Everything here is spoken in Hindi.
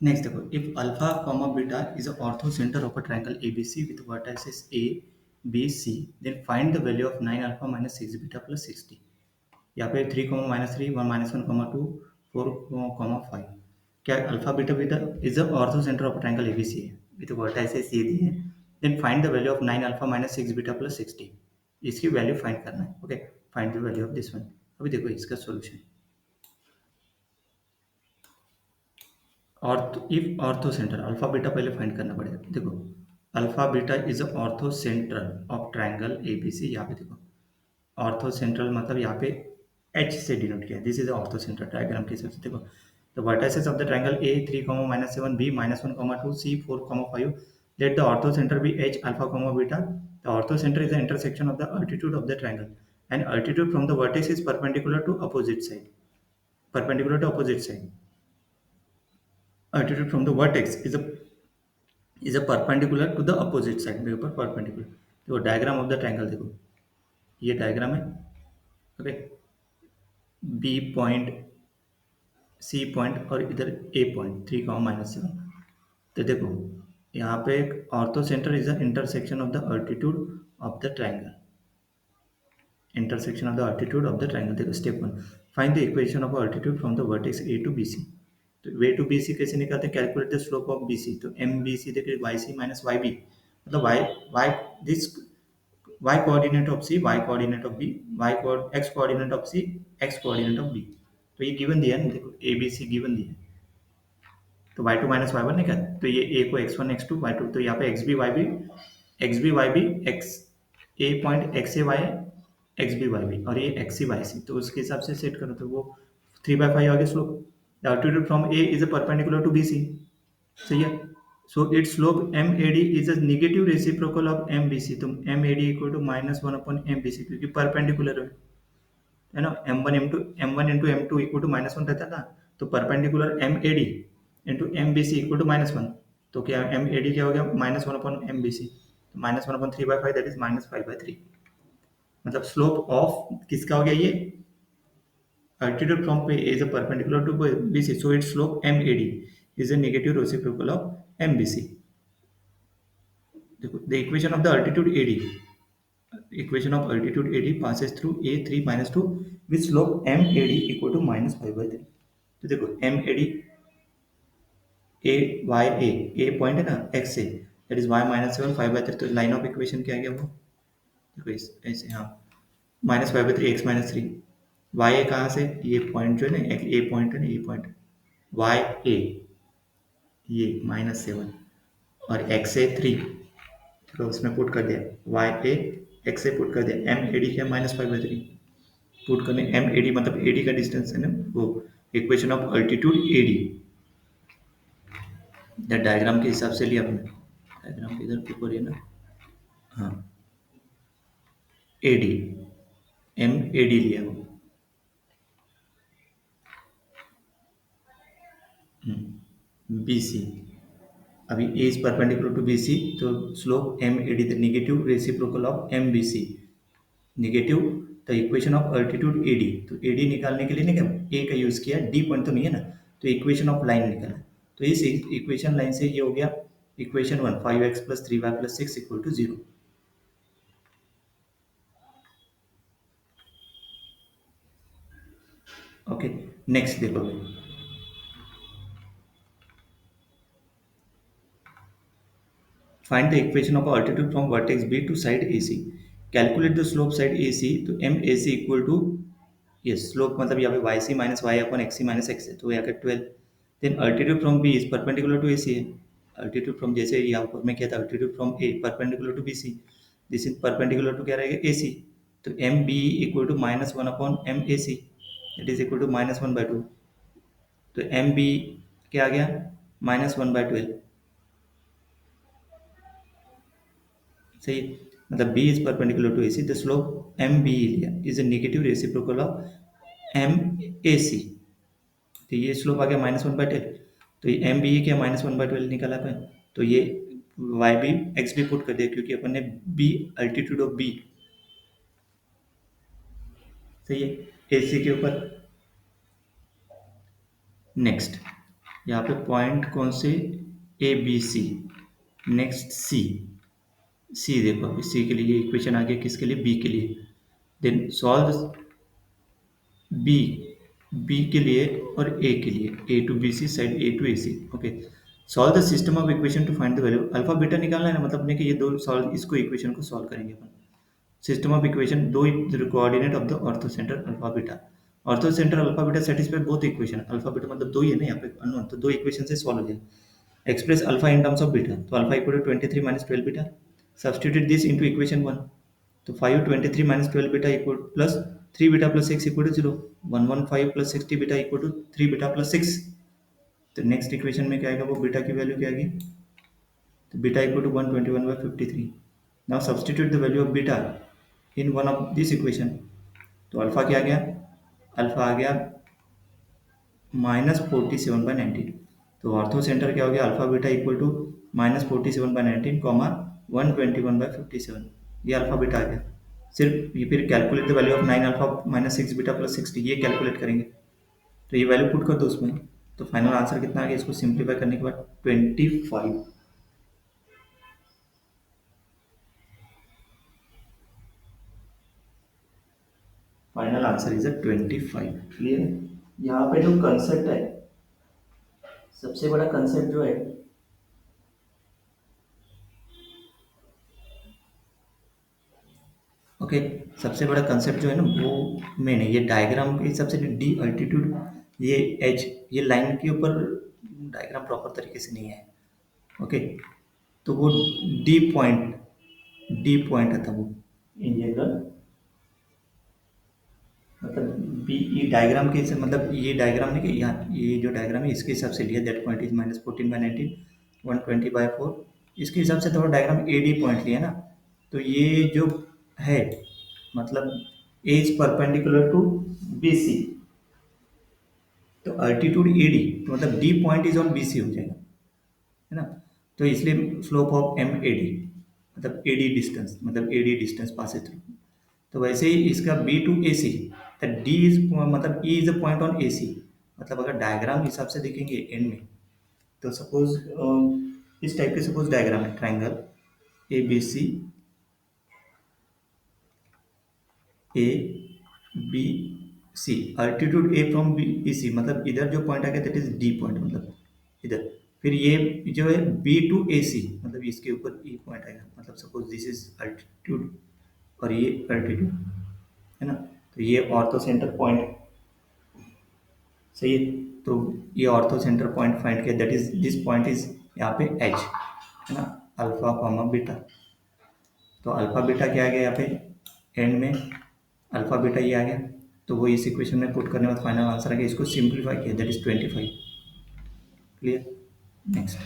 नेक्स्ट देखो, if alpha comma beta is orthocentre of a triangle ABC with vertices A B C, then find the value of 9 alpha minus 6 beta plus 60। यहाँ पे 3 comma minus 3 1 minus 1 comma 2 4 comma 5। क्या alpha beta beta is the orthocentre of triangle ABC है विद वर्टाइसेस ये दिए हैं। Then find the value of 9 alpha minus 6 beta plus 60। इसकी वैल्यू फाइंड करना है। Okay, find the value of this one. अभी देखो इसका solution. Ortho if ortho centre alpha beta पहले फाइंड करना पड़ेगा। देखो, alpha beta is ortho central of triangle ABC. यहाँ पे देखो, ऑर्थो सेंट्रल मतलब यहाँ पे एच से डिनोट किया है। This is ortho central diagram के हिसाब से देखो, the vertices of the triangle A 3 minus 7 B minus 1 2 C 4 5। Let the orthocentre be H alpha beta. The orthocentre is the intersection of the altitude of the triangle and altitude from the vertex is perpendicular to opposite side. Perpendicular to opposite side, altitude from the vertex is a perpendicular to the opposite side। मेरे ऊपर perpendicular। देखो डायग्राम ऑफ द ट्रायंगल देखो, ये डायग्राम है। Okay, B point, C point और इधर ए पॉइंट 3 माइनस 7। तो देखो यहाँ पे orthocentre is the intersection of the altitude of the triangle. Intersection of the altitude of the triangle. देखो step 1, find the equation of altitude from the vertex A to B C. तो वे टू बी सी कैसे निकालते हैं? Calculate the slope of B C. तो एम बी सी देखिए y C minus y B, मतलब y y this y coordinate of c, y coordinate of b, x coordinate of c, x coordinate of b। तो ये गिवन दिया है ना, देखो ए बी सी गिवन दिया है। तो y2 माइनस वाई वन है क्या? तो ये a को x1 x2 y2, तो यहाँ पे x b y b x a point x a y x b y b और ये x c y c। तो उसके हिसाब से सेट करो तो वो 3/5 आ गया slope. The altitude from a is a perpendicular to B C. सही है। So it's slope m A D is a negative reciprocal of m B C. तो m A D equal to minus one upon m B C, क्योंकि परपेंडिकुलर है ना। M one into m two equal to minus one रहता था। तो perpendicular m A D into m B C equal to minus one. तो क्या एम ए डी क्या हो गया? Minus one upon m B C. तो minus one upon 3/5 that is minus 5/3। मतलब स्लोप ऑफ किसका हो गया ये? altitude from P is a perpendicular to BC, so its slope MAD is a negative reciprocal of MBC. The equation of the altitude AD passes through A3 minus 2 with slope MAD equal to minus 5/3। तो देखो MAD A Y A point है ना X से, दैट इज Y माइनस 7 5/3। तो लाइन ऑफ इक्वेशन क्या आ गया वो? देखो इस ऐसे, हाँ, माइनस 5/3 एक्स माइनस 3। वाई ए कहाँ से? ये पॉइंट जो है ना, ए पॉइंट है ना, ये पॉइंट वाई ए, ये -7 और एक्स ए 3। तो उसमें पुट कर दिया वाई ए एक्स ए पुट कर दिया। एम ए डी क्या? -5/3 पुट करने। एम ए डी मतलब ए डी का डिस्टेंस है ना वो, equation of altitude A D. Diagram के हिसाब से लिया आपने, डायग्राम के इधर ऊपर है ना, हाँ, A D, m A D लिया वो। बी सी, अभी A is perpendicular to B C, तो slope m A D the negative reciprocal of m B C. Negative the equation of altitude A D. तो ए डी निकालने के लिए ना क्या ए का यूज किया, डी पॉइंट तो नहीं है ना, तो इक्वेशन ऑफ लाइन निकाला। तो इस इक्वेशन लाइन से ये हो गया equation 1, 5x plus 3y plus 6 equal to 0। Okay, next देखो, find the equation of altitude from vertex B to side A C. Calculate the slope side A C. तो m A C equal to, ये स्लोप मतलब यहाँ पे y C minus y upon x C minus x है, तो यहाँ का 12। Then altitude from B is perpendicular to A C है। अल्टीट्यूड फ्रॉम, जैसे यहाँ पर मैं क्या था, altitude from A perpendicular to B C, this is perpendicular to क्या रहेगा? A C. तो M B equal to minus one upon M A C, it is equal to -1/2। तो एम बी क्या आ गया? -1/12। सही है? मतलब B is perpendicular to A C, the slope m B लिया is a negative reciprocal of m A C. तो ये स्लोप आ गया -1/12। तो ये एम बी क्या? -1/12 निकाला अपन। तो ये वाई बी एक्स भी पुट कर दिया, क्योंकि अपन ने बी अल्टीट्यूड ऑफ बी, सही है, ए सी के ऊपर। नेक्स्ट, यहाँ पे पॉइंट कौन से, ए बी सी, नेक्स्ट सी, सी देखो अभी सी के लिए इक्वेशन आ गया, किसके लिए, बी के लिए। देन सॉल्व बी, बी के लिए और ए के लिए, A to B C side, A to A C. Okay, solve the system of equation to find the value alpha beta निकालना है ना, मतलब नहीं कि ये दो सॉल्व, इसको इक्वेशन को सॉल्व करेंगे अपन। सिस्टम ऑफ इक्वेशन, दो coordinate of the ortho centre alpha beta, ortho centre alpha beta satisfy both equation, alpha beta मतलब दो ही है ना यहाँ पे अननोन, तो दो इक्वेशन से सॉल्व हो जाए। Express alpha in terms of beta, तो alpha equal to 23 minus 12 beta, substitute this into equation 1, तो 5 23 minus 12 beta equal plus 3 beta plus 6 equal to 0, 115 plus 60 beta equal to 3 beta plus 6। तो नेक्स्ट इक्वेशन में क्या आएगा, वो बीटा की वैल्यू क्या आएगी, तो beta equal to 121/53। Now substitute the value of beta in one of this equation, तो अल्फा क्या आ गया, अल्फा आ गया -47/19। तो ऑर्थो सेंटर क्या हो गया, alpha beta equal to -47/19 comma 121/57, ये अल्फा बीटा आ गया। सिर्फ ये फिर calculate the value of 9 alpha minus 6 beta plus 60, ये कैलकुलेट करेंगे, तो ये वैल्यू पुट कर दो उसमें, तो फाइनल आंसर कितना आ गया, इसको सिंप्लीफाई करने के बाद 25। Final answer is 25। क्लियर। यहाँ पे जो कंसेप्ट है, सबसे बड़ा कंसेप्ट जो है, ओके, सबसे बड़ा कंसेप्ट जो है ना वो मेन है, ये डायग्राम के हिसाब से डी अल्टीट्यूड, ये एच, ये लाइन के ऊपर डायग्राम प्रॉपर तरीके से नहीं है। ओके, तो वो डी पॉइंट, डी पॉइंट आता वो इन जनरल, मतलब बी, ये डायग्राम के हिसाब, मतलब ये डायग्राम नहीं कि यहाँ ये जो डायग्राम है इसके हिसाब से लिया, दैट पॉइंट इज -14/19, 120/4, इसके हिसाब से थोड़ा डायग्राम ए डी पॉइंट लिया ना, तो ये जो है मतलब A is perpendicular to B C, तो अल्टीट्यूड ए डी, तो मतलब D point is on B C हो जाएगा, है ना। तो इसलिए slope of m A D, मतलब ए डी डिस्टेंस, मतलब A D distance pass through. तो वैसे ही इसका बी टू ए सी, तो डी इज मतलब E is a point on A C, मतलब अगर डायग्राम हिसाब से देखेंगे एंड में, तो सपोज इस टाइप के सपोज डायग्राम है, triangle A B C, A B C, altitude A from B E C, मतलब इधर जो पॉइंट आ गया दैट इज डी पॉइंट, मतलब इधर, फिर ये जो है बी टू ए सी, मतलब इसके ऊपर ई पॉइंट आएगा, मतलब सपोज दिस इज अल्टीट्यूड और ये अल्टीट्यूड, है ना। तो ये ऑर्थो सेंटर पॉइंट, सही है। तो ये ऑर्थो सेंटर पॉइंट फाइंड किया, that is this point is यहाँ पे एच, है ना, अल्फा कॉमा बीटा। तो अल्फा बीटा क्या आ गया यहाँ पे एंड में, अल्फा बीटा ये आ गया, तो वो इस इक्वेशन में पुट करने के बाद फाइनल आंसर आ गया, इसको सिंप्लीफाई किया दैट इज 25। क्लियर। नेक्स्ट।